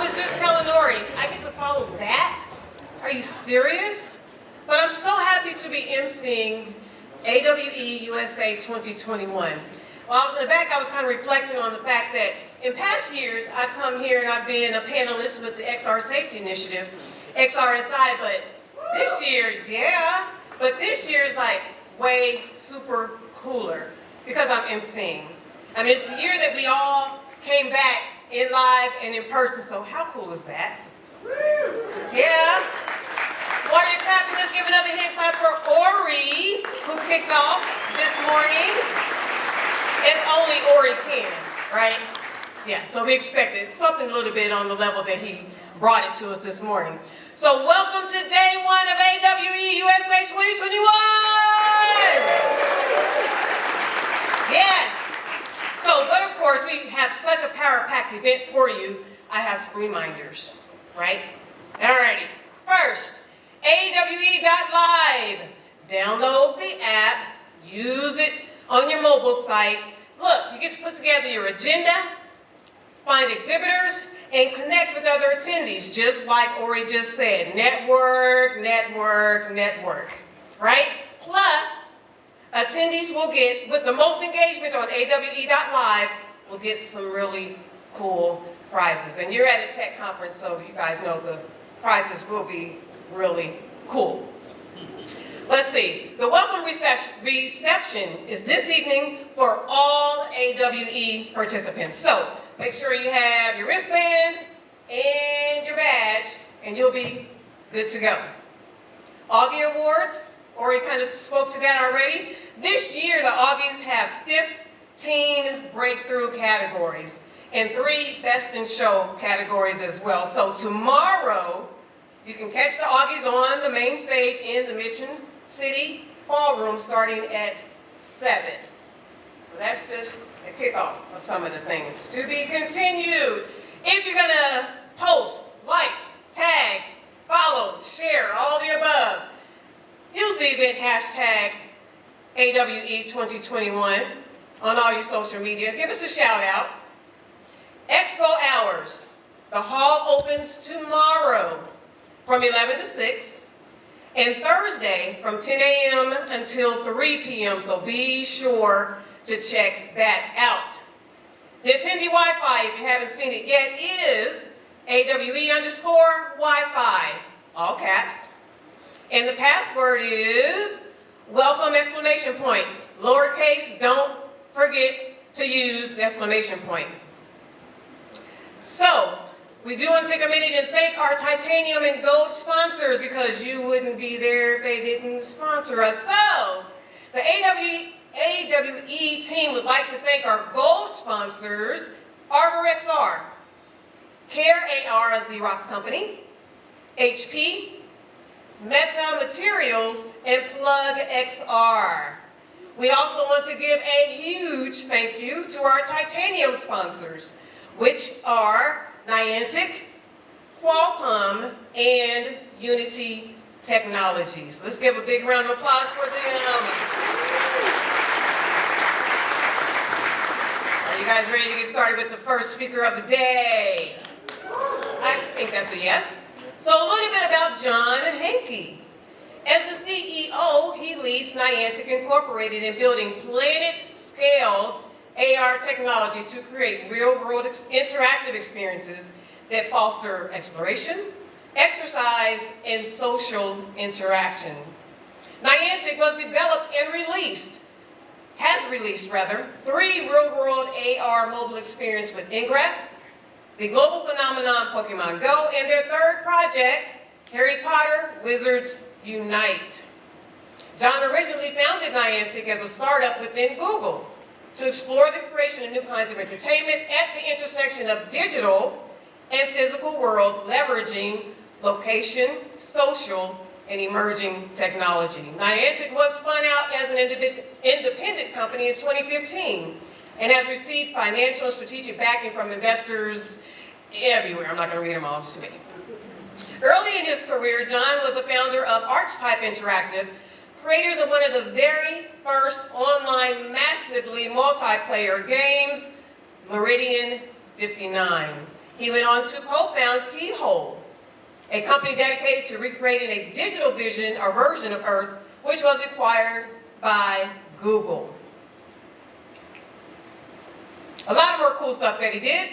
was just telling Ori, I get to follow that? Are you serious? But I'm so happy to be emceeing AWE USA 2021. While I was in the back, I was kind of reflecting on the fact that in past years, I've come here and I've been a panelist with the XR Safety Initiative, XRSI, but this year, but this year is like way super cooler because I'm emceeing. I mean, it's the year that we all came back in live and in person, so how cool is that? Yeah. While you're clapping, let's give another hand clap for Ori, who kicked off this morning. As only Ori can, right? Yeah, so we expected something a little bit on the level that he brought it to us this morning. So welcome to day one of AWE USA 2021! Yes! So, but of course, we have such a power-packed event for you. I have some reminders, right? Alrighty. First, AWE.live. Download the app, use it on your mobile site. Look, you get to put together your agenda, find exhibitors, and connect with other attendees, just like Ori just said. Network, network, network, right? Plus, attendees will get, with the most engagement on AWE.live, will get some really cool prizes. And you're at a tech conference, so you guys know the prizes will be really cool. Let's see, the welcome reception is this evening for all AWE participants. So make sure you have your wristband and your badge, and you'll be good to go. Augie Awards, Ori kind of spoke to that already. This year, the Augies have 15 breakthrough categories and 3 Best in Show categories as well. So tomorrow, you can catch the Augies on the main stage in the Mission City Ballroom starting at 7. So that's just a kickoff of some of the things. To be continued. If you're going to post, like, tag, follow, share, all the above, use the event hashtag AWE 2021 on all your social media. Give us a shout out. Expo hours. The hall opens tomorrow from 11 to 6, and Thursday from 10 a.m. until 3 p.m., so be sure to check that out. The attendee Wi-Fi, if you haven't seen it yet, is AWE_Wi-Fi, all caps. And the password is welcome exclamation point. Lowercase, don't forget to use the exclamation point. So, we do want to take a minute and thank our titanium and gold sponsors because you wouldn't be there if they didn't sponsor us. So, the AWE team would like to thank our gold sponsors, Arbor XR, Care AR, a Xerox company, HP, Meta Materials, and Plug XR. We also want to give a huge thank you to our titanium sponsors, which are Niantic, Qualcomm, and Unity Technologies. Let's give a big round of applause for them. Are you guys ready to get started with the first speaker of the day? I think that's a yes. So a little bit about John Henke. As the CEO, he leads Niantic Incorporated in building planet-scale AR technology to create real-world interactive experiences that foster exploration, exercise, and social interaction. Niantic has released 3 real-world AR mobile experiences with Ingress, the global phenomenon Pokemon Go, and their 3rd project, Harry Potter Wizards Unite. John originally founded Niantic as a startup within Google to explore the creation of new kinds of entertainment at the intersection of digital and physical worlds, leveraging location, social, and emerging technology. Niantic was spun out as an independent company in 2015 and has received financial and strategic backing from investors everywhere. I'm not going to read them all, it's too many. Early in his career, John was the founder of Archetype Interactive, creators of one of the very first online massively multiplayer games, Meridian 59. He went on to co-found Keyhole, a company dedicated to recreating a digital vision or version of Earth, which was acquired by Google. A lot more cool stuff that he did.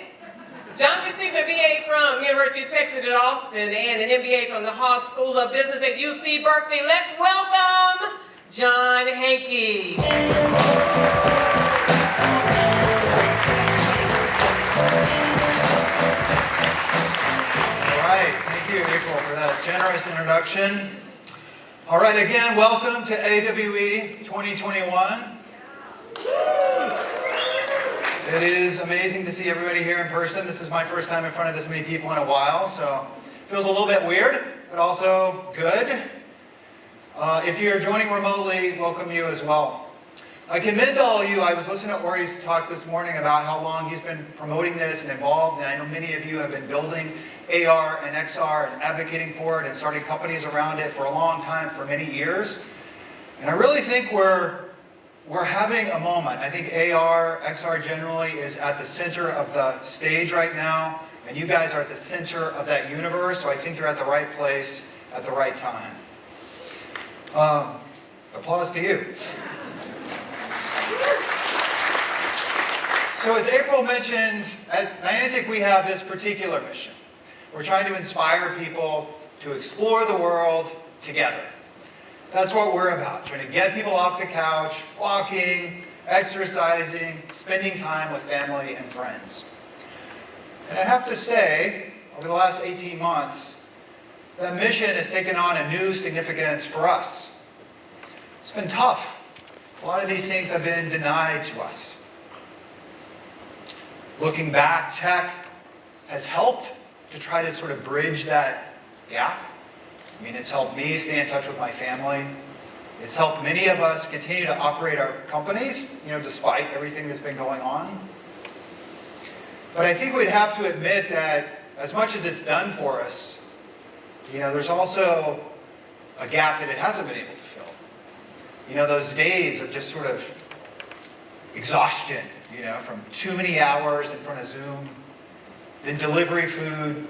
John received a BA from University of Texas at Austin and an MBA from the Haas School of Business at UC Berkeley. Let's welcome John Hankey. All right, thank you, April, for that generous introduction. All right, again, welcome to AWE 2021. It is amazing to see everybody here in person. This is my first time in front of this many people in a while, so it feels a little bit weird, but also good. If you're joining remotely, welcome you as well. I commend all of you. I was listening to Ori's talk this morning about how long he's been promoting this and involved, and I know many of you have been building AR and XR and advocating for it and starting companies around it for a long time, for many years. And I really think we're having a moment. I think AR, XR generally is at the center of the stage right now, and you guys are at the center of that universe, so I think you're at the right place at the right time. Applause to you. So as April mentioned, at Niantic we have this particular mission. We're trying to inspire people to explore the world together. That's what we're about, trying to get people off the couch, walking, exercising, spending time with family and friends. And I have to say, over the last 18 months, that mission has taken on a new significance for us. It's been tough. A lot of these things have been denied to us. Looking back, tech has helped to try to sort of bridge that gap. I mean, it's helped me stay in touch with my family. It's helped many of us continue to operate our companies, despite everything that's been going on. But I think we'd have to admit that as much as it's done for us, there's also a gap that it hasn't been able to fill. Those days of just sort of exhaustion, from too many hours in front of Zoom, then delivery food,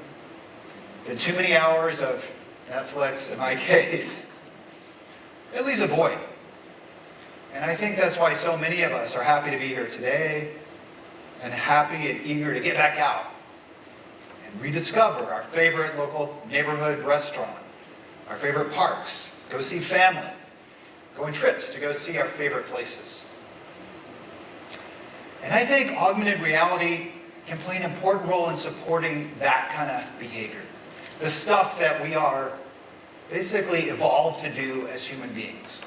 then too many hours of Netflix, in my case, it leaves a void. And I think that's why so many of us are happy to be here today and happy and eager to get back out and rediscover our favorite local neighborhood restaurant, our favorite parks, go see family, go on trips to go see our favorite places. And I think augmented reality can play an important role in supporting that kind of behavior. The stuff that we are basically evolved to do as human beings.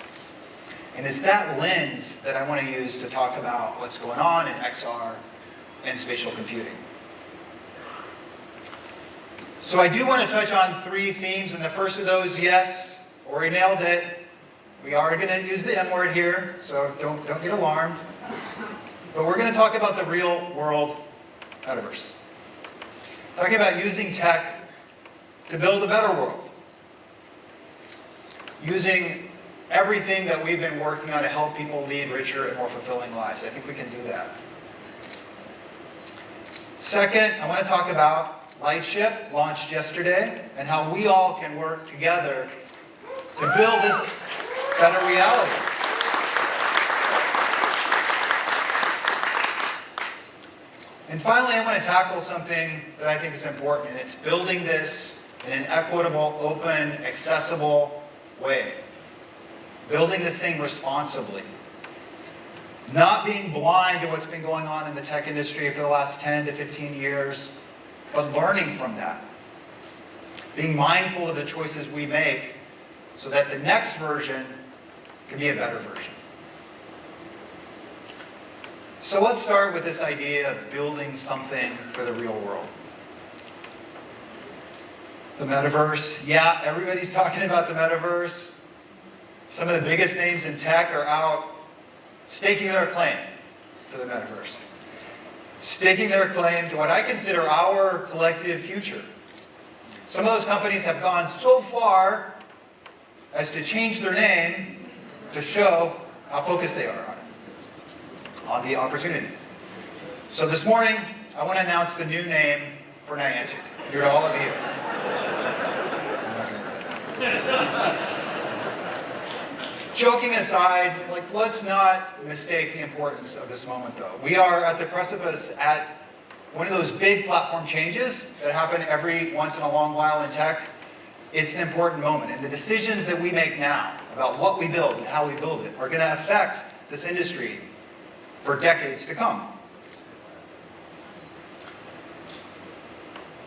And it's that lens that I want to use to talk about what's going on in XR and spatial computing. So I do want to touch on three themes, and the first of those, yes, Ori nailed it. We are going to use the M word here, so don't get alarmed. But we're going to talk about the real world metaverse. Talking about using tech to build a better world. Using everything that we've been working on to help people lead richer and more fulfilling lives. I think we can do that. Second, I want to talk about Lightship, launched yesterday, and how we all can work together to build this better reality. And finally, I want to tackle something that I think is important, and it's building this in an equitable, open, accessible way. Building this thing responsibly. Not being blind to what's been going on in the tech industry for the last 10 to 15 years, but learning from that. Being mindful of the choices we make so that the next version can be a better version. So let's start with this idea of building something for the real world. The metaverse. Yeah, everybody's talking about the metaverse. Some of the biggest names in tech are out staking their claim to the metaverse. Staking their claim to what I consider our collective future. Some of those companies have gone so far as to change their name to show how focused they are on the opportunity. So this morning, I want to announce the new name for for Niantic. Dear to all of you. I'm not gonna do that. Joking aside, let's not mistake the importance of this moment, though. We are at the precipice at one of those big platform changes that happen every once in a long while in tech. It's an important moment, and the decisions that we make now about what we build and how we build it are going to affect this industry for decades to come.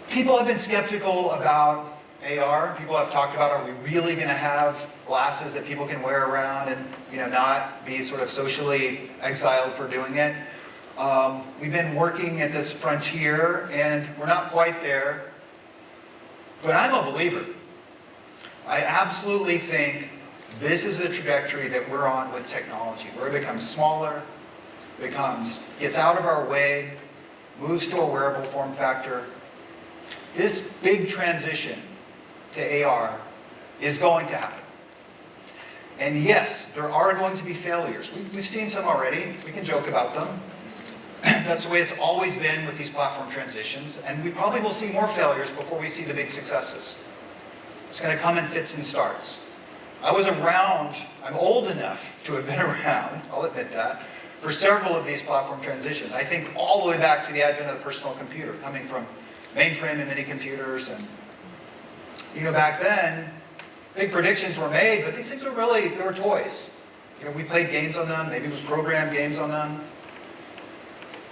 People have been skeptical about AR. People have talked about, are we really going to have glasses that people can wear around and not be sort of socially exiled for doing it? We've been working at this frontier, and we're not quite there. But I'm a believer. I absolutely think this is a trajectory that we're on with technology, where it becomes smaller, gets out of our way, moves to a wearable form factor. This big transition to AR is going to happen. And yes, there are going to be failures. We've seen some already. We can joke about them. That's the way it's always been with these platform transitions, and we probably will see more failures before we see the big successes. It's going to come in fits and starts. I was around, I'm old enough to have been around, I'll admit that, for several of these platform transitions. I think all the way back to the advent of the personal computer, coming from mainframe and mini computers. And back then, big predictions were made, but these things were they were toys. We played games on them, maybe we programmed games on them.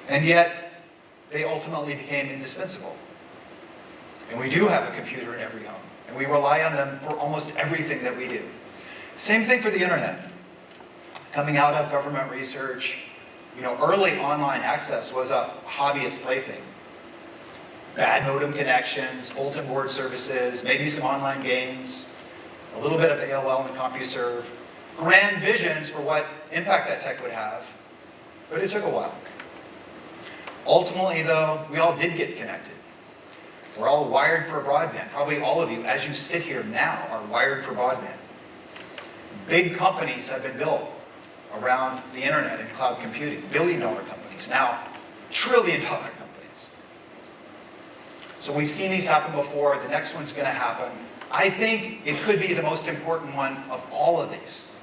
And yet, they ultimately became indispensable. And we do have a computer in every home, and we rely on them for almost everything that we do. Same thing for the internet. Coming out of government research, early online access was a hobbyist plaything. Bad modem connections, bulletin board services, maybe some online games, a little bit of AOL and CompuServe. Grand visions for what impact that tech would have, but it took a while. Ultimately, though, we all did get connected. We're all wired for broadband. Probably all of you, as you sit here now, are wired for broadband. Big companies have been built around the internet and cloud computing. Billion-dollar companies, now trillion-dollar companies. So we've seen these happen before. The next one's going to happen. I think it could be the most important one of all of these.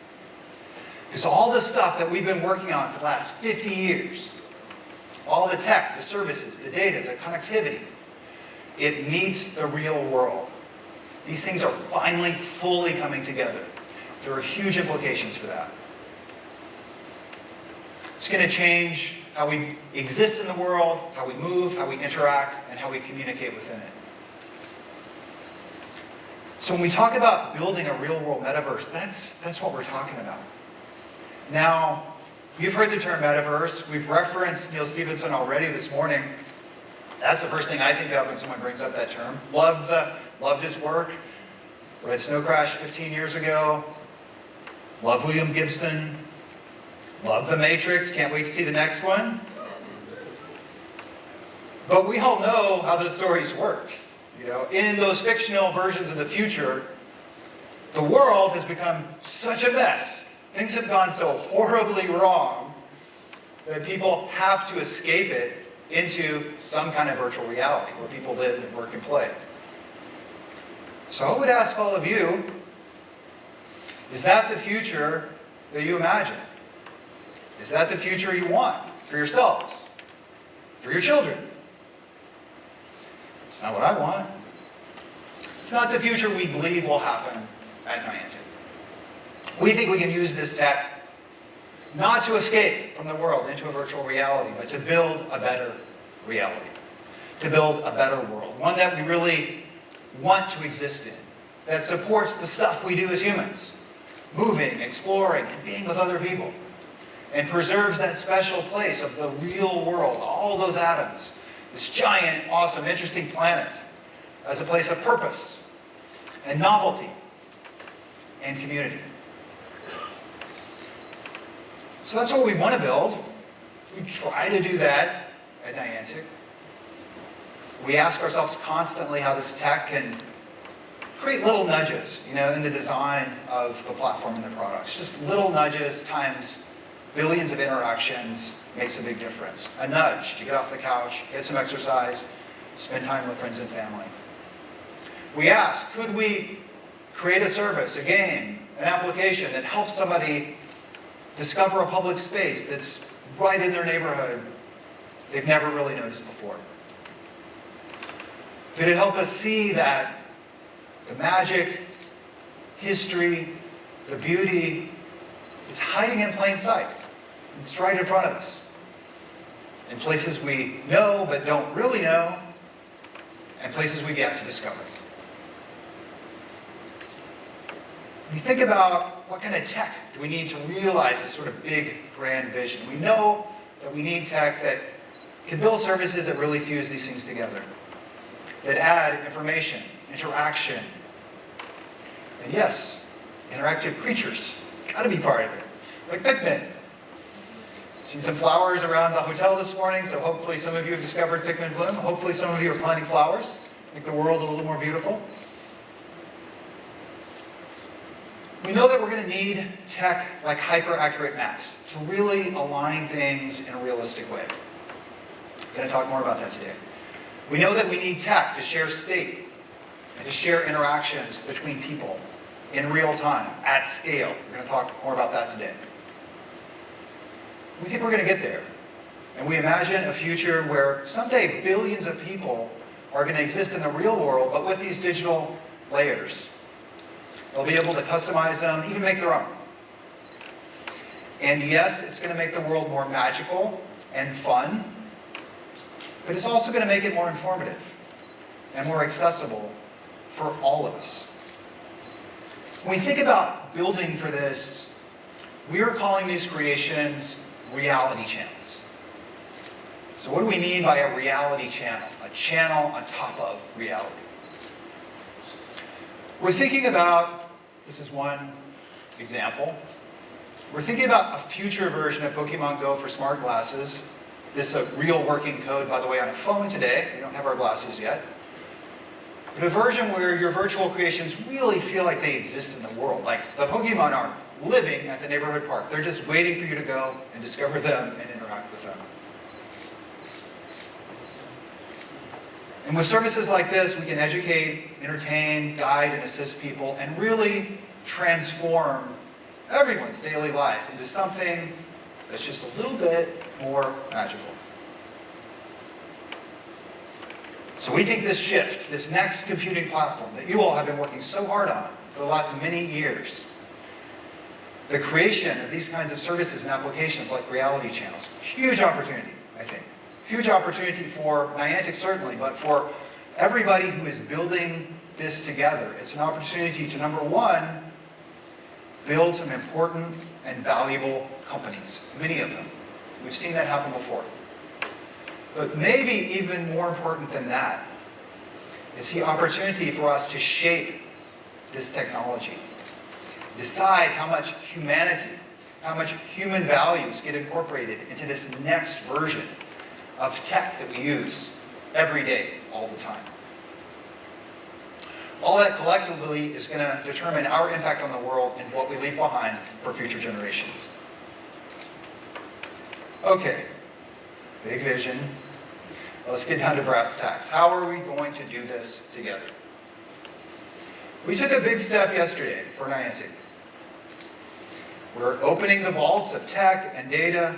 Because all the stuff that we've been working on for the last 50 years, all the tech, the services, the data, the connectivity, it meets the real world. These things are finally fully coming together. There are huge implications for that. It's going to change how we exist in the world, how we move, how we interact, and how we communicate within it. So when we talk about building a real-world metaverse, that's what we're talking about. Now, you've heard the term metaverse. We've referenced Neil Stephenson already this morning. That's the first thing I think of when someone brings up that term. Loved his work. Read Snow Crash 15 years ago. Love William Gibson. Love The Matrix. Can't wait to see the next one. But we all know how those stories work. In those fictional versions of the future, the world has become such a mess. Things have gone so horribly wrong that people have to escape it into some kind of virtual reality where people live and work and play. So I would ask all of you, is that the future that you imagine? Is that the future you want for yourselves? For your children? It's not what I want. It's not the future we believe will happen at Niantic. We think we can use this tech not to escape from the world into a virtual reality, but to build a better reality, to build a better world, one that we really want to exist in, that supports the stuff we do as humans, moving, exploring, and being with other people, and preserves that special place of the real world, all those atoms, this giant, awesome, interesting planet, as a place of purpose and novelty and community. So that's what we want to build. We try to do that at Niantic. We ask ourselves constantly how this tech can create little nudges, in the design of the platform and the products. Just little nudges times billions of interactions makes a big difference. A nudge to get off the couch, get some exercise, spend time with friends and family. We asked, could we create a service, a game, an application that helps somebody discover a public space that's right in their neighborhood they've never really noticed before? Could it help us see that the magic, history, the beauty is hiding in plain sight? It's right in front of us, in places we know but don't really know, and places we've yet to discover. We think about what kind of tech do we need to realize this sort of big, grand vision. We know that we need tech that can build services that really fuse these things together, that add information, interaction, and yes, interactive creatures. Got to be part of it, like Pikmin. Seen some flowers around the hotel this morning, so hopefully some of you have discovered Pikmin bloom. Hopefully some of you are planting flowers, make the world a little more beautiful. We know that we're going to need tech like hyper-accurate maps to really align things in a realistic way. I'm going to talk more about that today. We know that we need tech to share state and to share interactions between people in real time, at scale. We're going to talk more about that today. We think we're going to get there. And we imagine a future where someday billions of people are going to exist in the real world, but with these digital layers. They'll be able to customize them, even make their own. And yes, it's going to make the world more magical and fun, but it's also going to make it more informative and more accessible for all of us. When we think about building for this, we are calling these creations reality channels. So what do we mean by a reality channel? A channel on top of reality. We're thinking about, this is one example, we're thinking about a future version of Pokemon Go for smart glasses. This is a real working code, by the way, on a phone today. We don't have our glasses yet. But a version where your virtual creations really feel like they exist in the world. Like the Pokemon are living at the neighborhood park. They're just waiting for you to go and discover them and interact with them. And with services like this, we can educate, entertain, guide, and assist people, and really transform everyone's daily life into something that's just a little bit more magical. So we think this shift, this next computing platform that you all have been working so hard on for the last many years, the creation of these kinds of services and applications like reality channels, huge opportunity, I think. Huge opportunity for Niantic certainly, but for everybody who is building this together. It's an opportunity to, number one, build some important and valuable companies, many of them. We've seen that happen before. But maybe even more important than that is the opportunity for us to shape this technology. Decide how much humanity, how much human values get incorporated into this next version of tech that we use every day, all the time. All that collectively is going to determine our impact on the world and what we leave behind for future generations. Okay, big vision. Let's get down to brass tacks. How are we going to do this together? We took a big step yesterday for Niantic. We're opening the vaults of tech and data,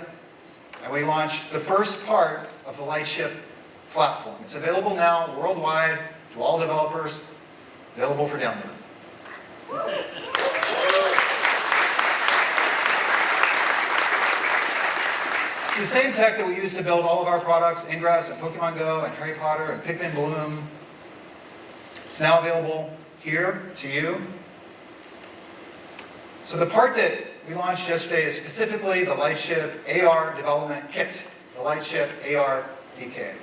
and we launched the first part of the Lightship platform. It's available now worldwide to all developers, available for download. It's the same tech that we use to build all of our products, Ingress and Pokemon Go and Harry Potter and Pikmin Bloom. It's now available here to you. So the part that we launched yesterday is specifically the Lightship AR Development Kit, the Lightship AR DK.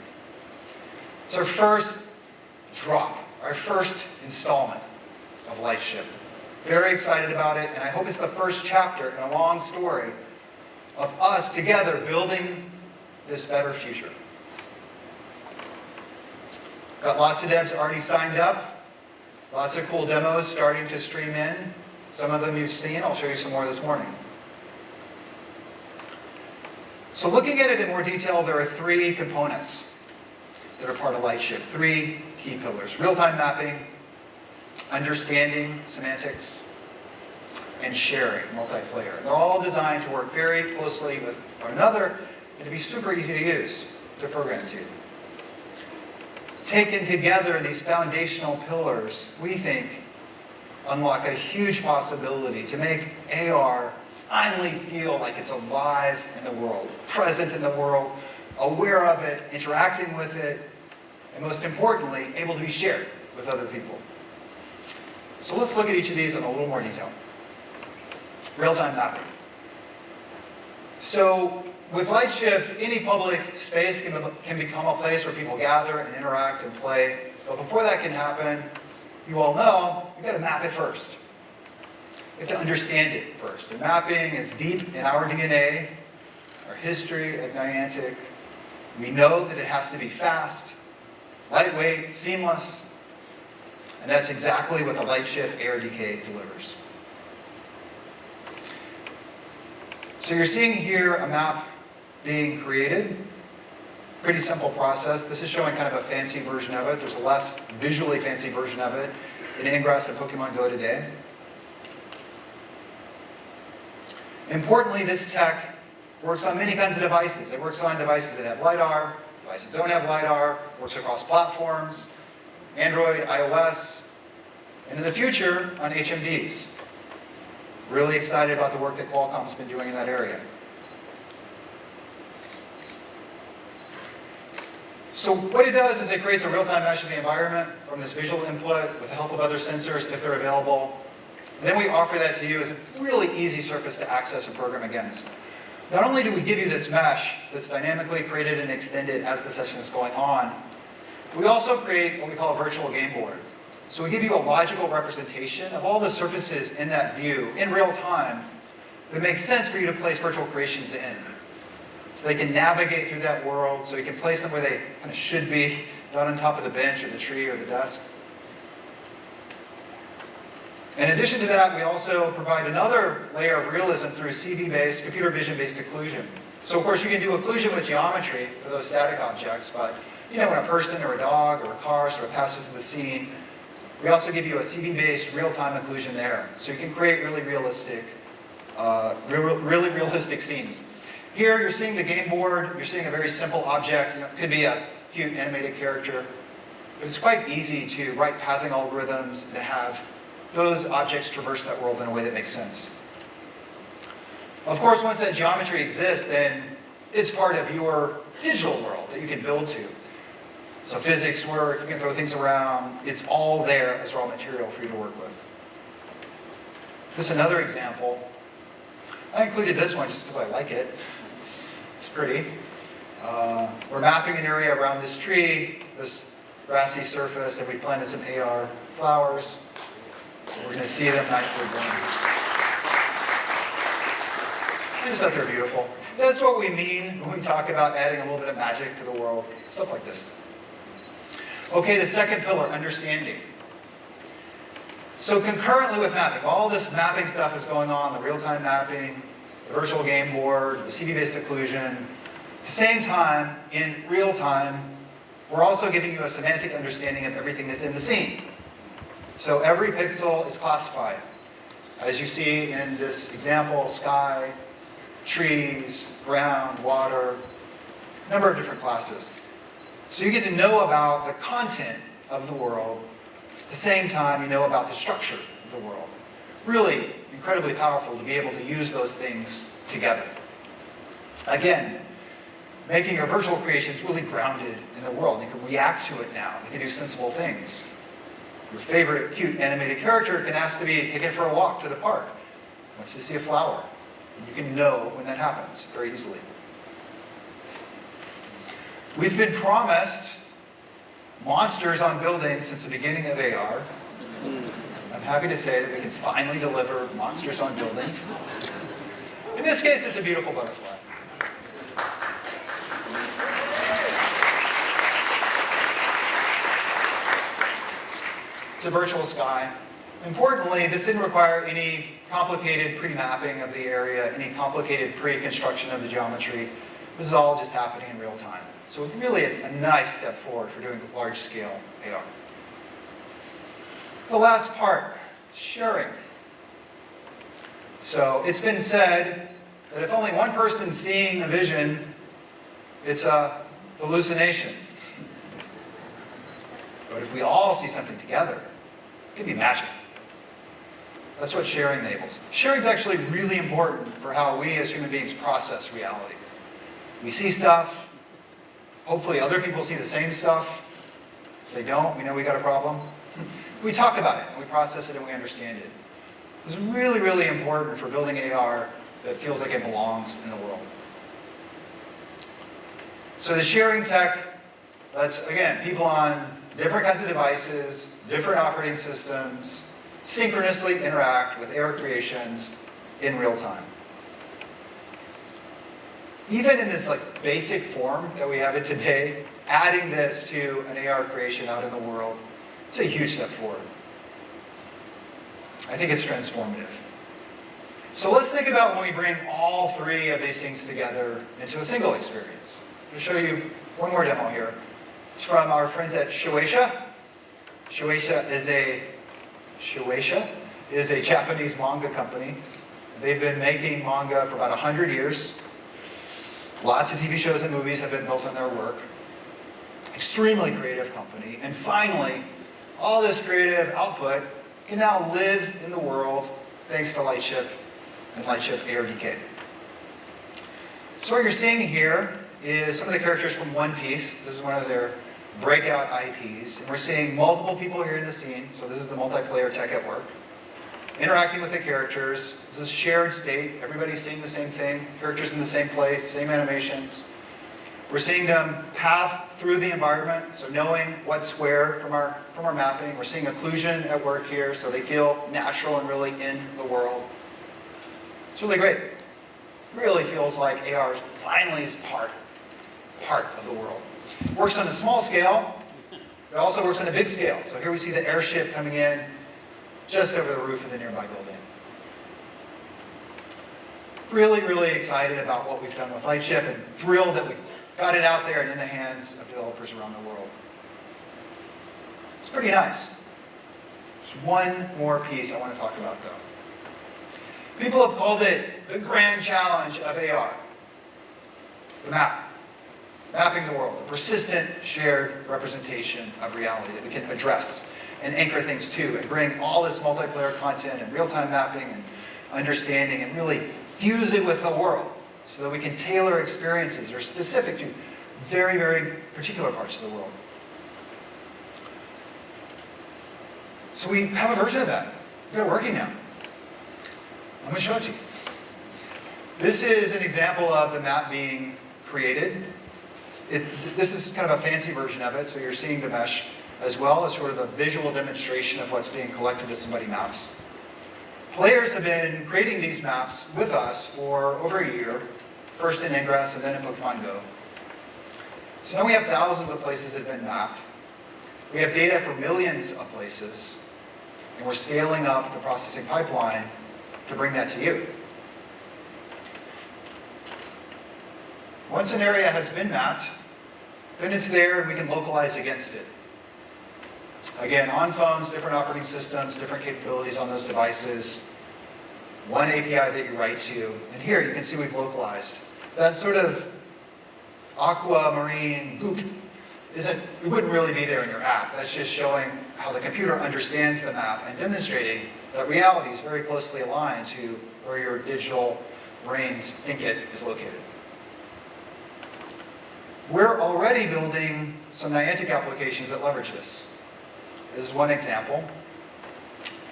It's our first drop, our first installment of Lightship. Very excited about it, and I hope it's the first chapter in a long story of us together building this better future. Got lots of devs already signed up, lots of cool demos starting to stream in. Some of them you've seen, I'll show you some more this morning. So looking at it in more detail, there are three components. that are part of Lightship. 3 key pillars: real-time mapping, understanding semantics, and sharing, multiplayer. They're all designed to work very closely with one another and to be super easy to use, to program to. Taken together, these foundational pillars, we think, unlock a huge possibility to make AR finally feel like it's alive in the world, present in the world, aware of it, interacting with it, and most importantly, able to be shared with other people. So let's look at each of these in a little more detail. Real-time mapping. So with Lightship, any public space can become a place where people gather and interact and play. But before that can happen, you all know, you've got to map it first. You have to understand it first. And mapping is deep in our DNA, our history at Niantic. We know that it has to be fast, lightweight, seamless. And that's exactly what the Lightship ARDK delivers. So you're seeing here a map being created. Pretty simple process. This is showing kind of a fancy version of it. There's a less visually fancy version of it in Ingress and Pokemon Go today. Importantly, this tech works on many kinds of devices. It works on devices that have LiDAR, devices that don't have LiDAR, works across platforms, Android, iOS, and in the future on HMDs. Really excited about the work that Qualcomm's been doing in that area. So what it does is it creates a real-time mesh of the environment from this visual input with the help of other sensors if they're available. And then we offer that to you as a really easy surface to access and program against. Not only do we give you this mesh that's dynamically created and extended as the session is going on, we also create what we call a virtual game board. So we give you a logical representation of all the surfaces in that view in real time that makes sense for you to place virtual creations in. So they can navigate through that world, so you can place them where they kind of should be, not on top of the bench or the tree or the desk. In addition to that, we also provide another layer of realism through CV-based, computer vision-based occlusion. So of course you can do occlusion with geometry for those static objects, but you know, when a person or a dog or a car sort of passes through the scene, we also give you a CV-based real-time occlusion there. So you can create really realistic scenes. Here you're seeing the game board, you're seeing a very simple object. You know, it could be a cute animated character, but it's quite easy to write pathing algorithms and to have those objects traverse that world in a way that makes sense. Of course, once that geometry exists, then it's part of your digital world that you can build to. So physics work, you can throw things around, it's all there as raw material for you to work with. This is another example. I included this one just because I like it. It's pretty. We're mapping an area around this tree, this grassy surface, and we planted some AR flowers. We're going to see them nicely bloom. I just thought they're beautiful. That's what we mean when we talk about adding a little bit of magic to the world. Stuff like this. Okay, the second pillar, understanding. So concurrently with mapping, all this mapping stuff is going on, the real-time mapping, the virtual game board, the CV-based occlusion. At the same time, in real time, we're also giving you a semantic understanding of everything that's in the scene. So every pixel is classified. As you see in this example, sky, trees, ground, water, a number of different classes. So you get to know about the content of the world. At the same time, you know about the structure of the world. Really incredibly powerful to be able to use those things together. Again, making your virtual creations really grounded in the world. You can react to it now. You can do sensible things. Your favorite cute animated character can ask to be taken for a walk to the park. Wants to see a flower. And you can know when that happens very easily. We've been promised monsters on buildings since the beginning of AR. I'm happy to say that we can finally deliver monsters on buildings. In this case, it's a beautiful butterfly. It's a virtual sky. Importantly, this didn't require any complicated pre-mapping of the area, any complicated pre-construction of the geometry. This is all just happening in real time. So really a nice step forward for doing large-scale AR. The last part, sharing. So it's been said that if only one person's seeing a vision, it's a hallucination. But if we all see something together, it could be magic. That's what sharing enables. Sharing is actually really important for how we as human beings process reality. We see stuff. Hopefully other people see the same stuff. If they don't, we know we got a problem. We talk about it, and we process it, and we understand it. It's really, really important for building AR that feels like it belongs in the world. So the sharing tech lets, again, people on different kinds of devices, different operating systems, synchronously interact with AR creations in real time. Even in this basic form that we have it today, adding this to an AR creation out in the world, it's a huge step forward. I think it's transformative. So let's think about when we bring all three of these things together into a single experience. I'm going to show you one more demo here. It's from our friends at Shueisha. Shueisha is a Japanese manga company. They've been making manga for about 100 years. Lots of TV shows and movies have been built on their work. Extremely creative company. And finally, all this creative output can now live in the world thanks to Lightship and Lightship ARDK. So what you're seeing here is some of the characters from One Piece. This is one of their breakout IPs. And we're seeing multiple people here in the scene. So this is the multiplayer tech at work. Interacting with the characters. This is shared state. Everybody's seeing the same thing. Characters in the same place, same animations. We're seeing them path through the environment, so knowing what's where from our mapping. We're seeing occlusion at work here, so they feel natural and really in the world. It's really great. Really feels like AR finally is part of the world. It works on a small scale. It also works on a big scale. So here we see the airship coming in just over the roof of the nearby building. Really, really excited about what we've done with Lightship and thrilled that we've got it out there and in the hands of developers around the world. It's pretty nice. There's one more piece I want to talk about though. People have called it the grand challenge of AR. The map. Mapping the world. A persistent shared representation of reality that we can address and anchor things to and bring all this multiplayer content and real-time mapping and understanding and really fuse it with the world so that we can tailor experiences that are specific to very, very particular parts of the world. So we have a version of that. We've got it working now. I'm going to show it to you. This is an example of the map being created. This is kind of a fancy version of it, so you're seeing the mesh as well as sort of a visual demonstration of what's being collected as somebody maps. Players have been creating these maps with us for over a year, first in Ingress and then in Pokemon Go. So now we have thousands of places that have been mapped. We have data for millions of places, and we're scaling up the processing pipeline to bring that to you. Once an area has been mapped, then it's there and we can localize against it. Again, on phones, different operating systems, different capabilities on those devices. One API that you write to. And here you can see we've localized. That sort of aquamarine goop it wouldn't really be there in your app. That's just showing how the computer understands the map and demonstrating that reality is very closely aligned to where your digital brains think it is located. We're already building some Niantic applications that leverage this. This is one example.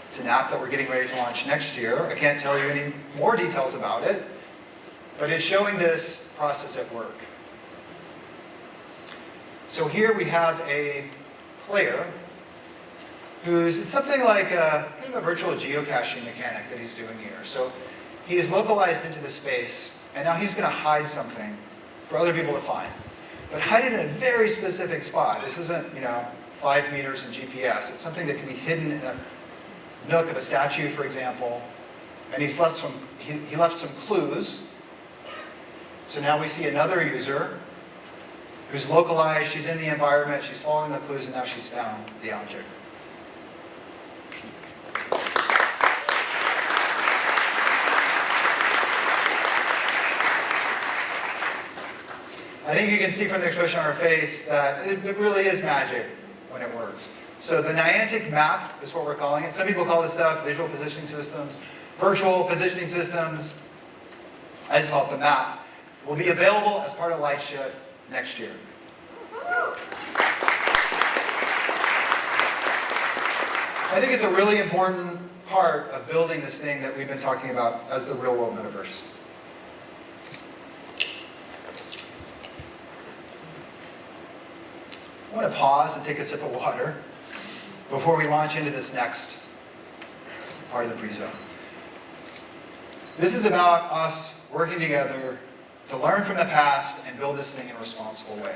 It's an app that we're getting ready to launch next year. I can't tell you any more details about it, but it's showing this process at work. So here we have a player it's something like kind of a virtual geocaching mechanic that he's doing here. So he is localized into the space, and now he's going to hide something for other people to find. But hide it in a very specific spot. This isn't, 5 meters in GPS. It's something that can be hidden in a nook of a statue, for example. And he left some clues So now we see another user who's localized, she's in the environment, she's following the clues, and now she's found the object. I think you can see from the expression on her face that it really is magic when it works. So the Niantic map is what we're calling it. Some people call this stuff visual positioning systems, virtual positioning systems. I just call it the map. Will be available as part of Lightship next year. I think it's a really important part of building this thing that we've been talking about as the real world metaverse. I want to pause and take a sip of water before we launch into this next part of the pre-zone. This is about us working together to learn from the past and build this thing in a responsible way.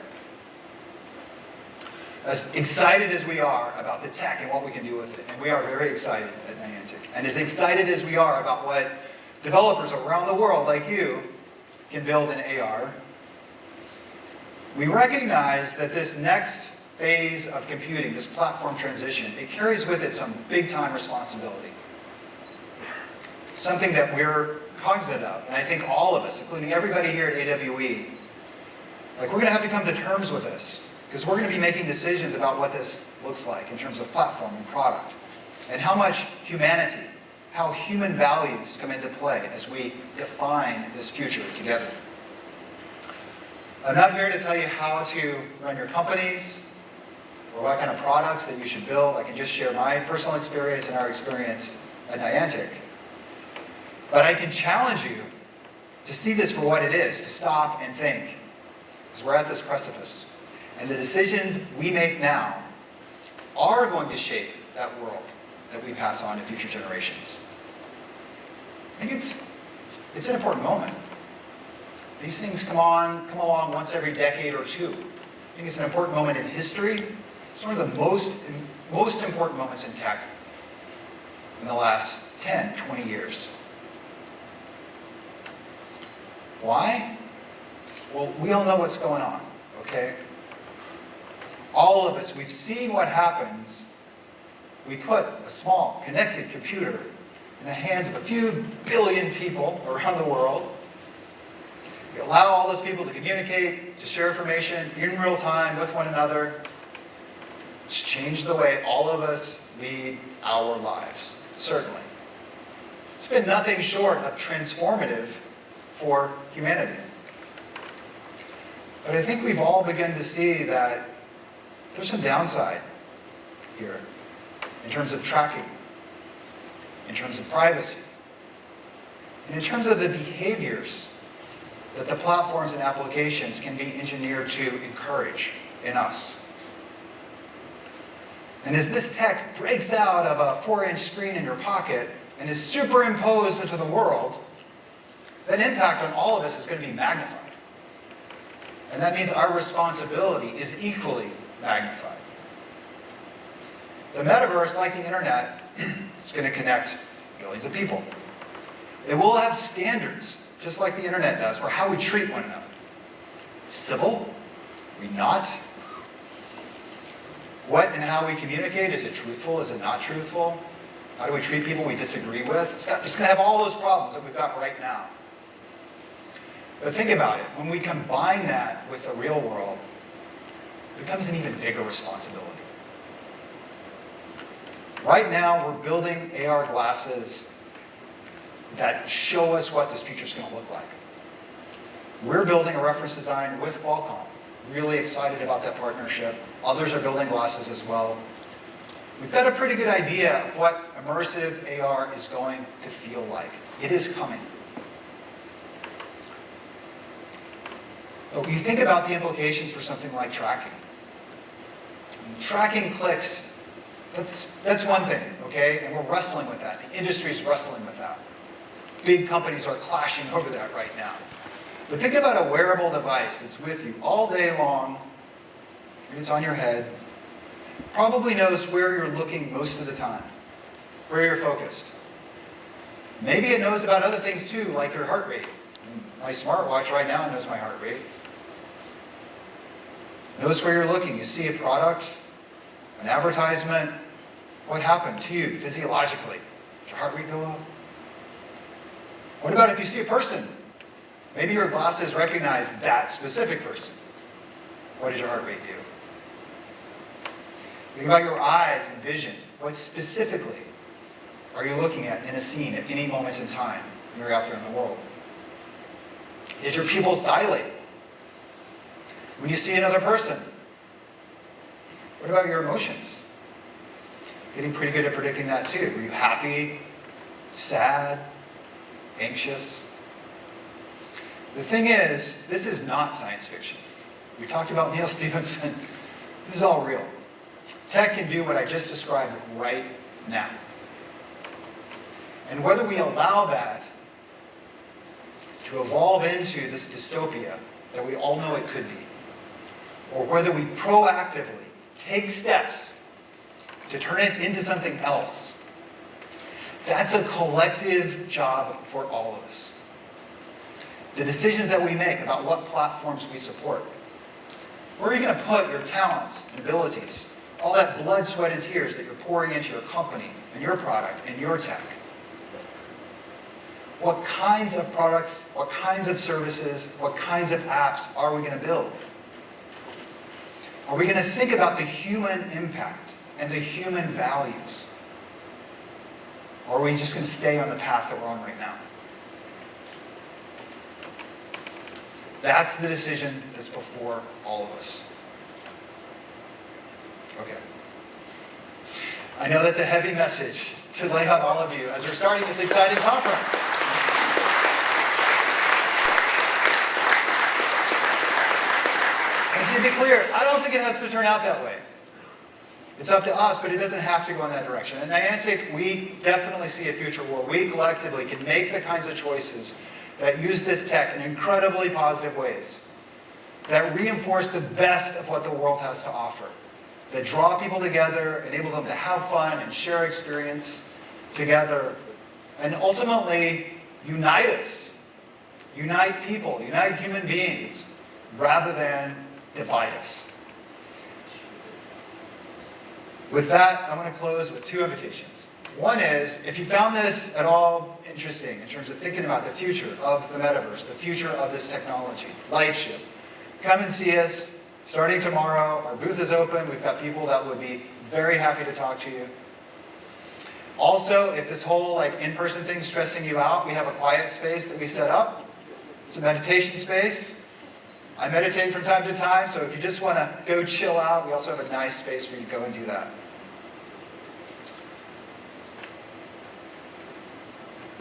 As excited as we are about the tech and what we can do with it, and we are very excited at Niantic, and as excited as we are about what developers around the world like you can build in AR, we recognize that this next phase of computing, this platform transition, it carries with it some big-time responsibility. Something that we're cognizant of, and I think all of us, including everybody here at AWE, we're going to have to come to terms with this, because we're going to be making decisions about what this looks like in terms of platform and product, and how much humanity, how human values come into play as we define this future together. I'm not here to tell you how to run your companies or what kind of products that you should build. I can just share my personal experience and our experience at Niantic. But I can challenge you to see this for what it is, to stop and think, because we're at this precipice. And the decisions we make now are going to shape that world that we pass on to future generations. I think it's an important moment. These things come along once every decade or two. I think it's an important moment in history. It's one of the most important moments in tech in the last 10, 20 years. Why? Well, we all know what's going on, okay? All of us, we've seen what happens. We put a small, connected computer in the hands of a few billion people around the world. We allow all those people to communicate, to share information in real time with one another. It's changed the way all of us lead our lives, certainly. It's been nothing short of transformative for humanity. But I think we've all begun to see that there's some downside here in terms of tracking, in terms of privacy, and in terms of the behaviors that the platforms and applications can be engineered to encourage in us. And as this tech breaks out of a 4-inch screen in your pocket and is superimposed into the world, that impact on all of us is going to be magnified. And that means our responsibility is equally magnified. The metaverse, like the internet, is going to connect billions of people. It will have standards, just like the internet does, for how we treat one another. Civil? We not? What and how we communicate? Is it truthful? Is it not truthful? How do we treat people we disagree with? It's going to have all those problems that we've got right now. But think about it. When we combine that with the real world, it becomes an even bigger responsibility. Right now, we're building AR glasses that show us what this future is going to look like. We're building a reference design with Qualcomm. Really excited about that partnership. Others are building glasses as well. We've got a pretty good idea of what immersive AR is going to feel like. It is coming. But when you think about the implications for something like tracking, tracking clicks, that's one thing, okay? And we're wrestling with that. The industry's wrestling with that. Big companies are clashing over that right now. But think about a wearable device that's with you all day long, and it's on your head, probably knows where you're looking most of the time, where you're focused. Maybe it knows about other things too, like your heart rate, and My smartwatch right now knows my heart rate. Notice where you're looking. You see a product, an advertisement. What happened to you physiologically? Did your heart rate go up? What about if you see a person? Maybe your glasses recognize that specific person. What did your heart rate do? Think about your eyes and vision. What specifically are you looking at in a scene at any moment in time when you're out there in the world? Did your pupils dilate when you see another person? What about your emotions? Getting pretty good at predicting that too. Were you happy, sad, anxious? The thing is, this is not science fiction. We talked about Neil Stephenson. This is all real. Tech can do what I just described right now. And whether we allow that to evolve into this dystopia that we all know it could be, or whether we proactively take steps to turn it into something else, that's a collective job for all of us. The decisions that we make about what platforms we support. Where are you going to put your talents and abilities? All that blood, sweat, and tears that you're pouring into your company and your product and your tech. What kinds of products, what kinds of services, what kinds of apps are we going to build? Are we going to think about the human impact and the human values? Or are we just going to stay on the path that we're on right now? That's the decision that's before all of us. Okay. I know that's a heavy message to lay on all of you as we're starting this exciting conference. And to be clear, I don't think it has to turn out that way. It's up to us, but it doesn't have to go in that direction. At Niantic, we definitely see a future where we collectively can make the kinds of choices that use this tech in incredibly positive ways, that reinforce the best of what the world has to offer, that draw people together, enable them to have fun and share experience together, and ultimately unite us, unite people, unite human beings, rather than divide us. With that, I want to close with two invitations. One is, if you found this at all interesting in terms of thinking about the future of the metaverse, the future of this technology, Lightship, come and see us starting tomorrow. Our booth is open. We've got people that would be very happy to talk to you. Also, if this whole in-person thing is stressing you out, we have a quiet space that we set up. It's a meditation space. I meditate from time to time, so if you just want to go chill out, we also have a nice space for you to go and do that.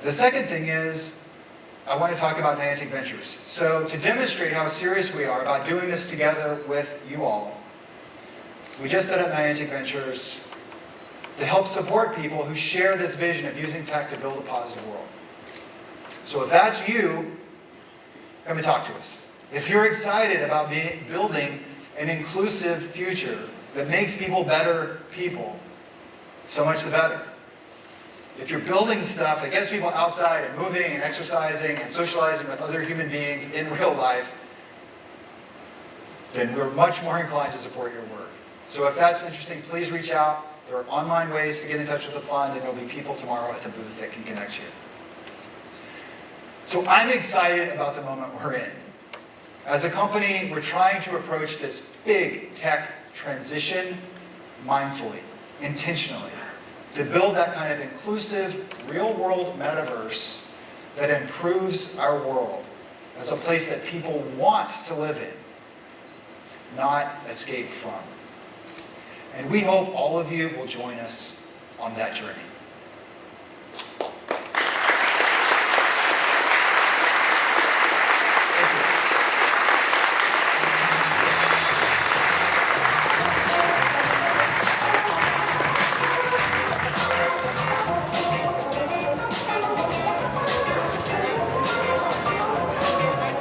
The second thing is, I want to talk about Niantic Ventures. So to demonstrate how serious we are about doing this together with you all, we just set up Niantic Ventures to help support people who share this vision of using tech to build a positive world. So if that's you, come and talk to us. If you're excited about building an inclusive future that makes people better people, so much the better. If you're building stuff that gets people outside and moving and exercising and socializing with other human beings in real life, then we're much more inclined to support your work. So if that's interesting, please reach out. There are online ways to get in touch with the fund, and there'll be people tomorrow at the booth that can connect you. So I'm excited about the moment we're in. As a company, we're trying to approach this big tech transition mindfully, intentionally, to build that kind of inclusive, real-world metaverse that improves our world as a place that people want to live in, not escape from. And we hope all of you will join us on that journey.